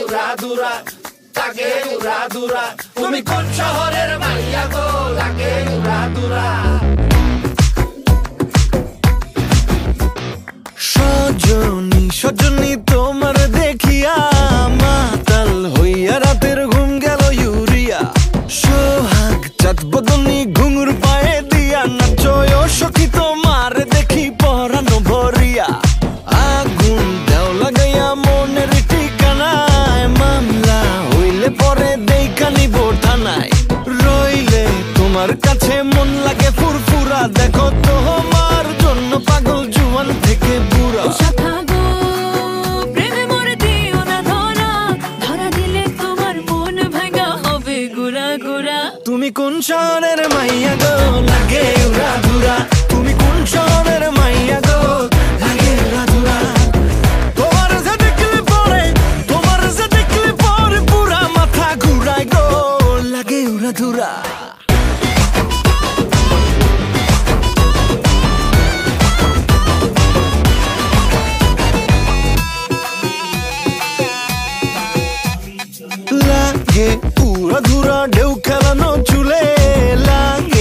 উড়াধুরা, লাগে উড়াধুরা। তুমি কোন শহরের মাইয়া গো, লাগে উড়াধুরা। সজনী সজনী তোমার দেখিয়া মাতাল হইয়া রাতের ঘুম গেল ইউরিয়া। সোহাগ চাঁদ বদনী ঘুঙুর পায়ে দিয়া নাচয় সখী তোমার দেখি পরানো ভরিয়া। আগুন দেও লাগাইয়া মনের ঠিকানায়, মামলা হইলে পরে দেইখা নিব থানায়। রইলে তোমার কাছে মন লাগে ফুরফুরা, দেখো তোমার জন্য পাগল জুয়ান থেকে বুড়া। তুমি কোন শহরের মাইয়া গো, লাগে উড়াধুরা। তুমি কোন শহরের মাইয়া গো, লাগে উড়াধুরা। তোমার যে দেখলে পরে, তোমার যে দেখলে পরে পুরা মাথা ঘুরায় গো, লাগে উড়াধুরা। লাগে উড়াধুরা ঢেউ খেলানো চুলে, লাগে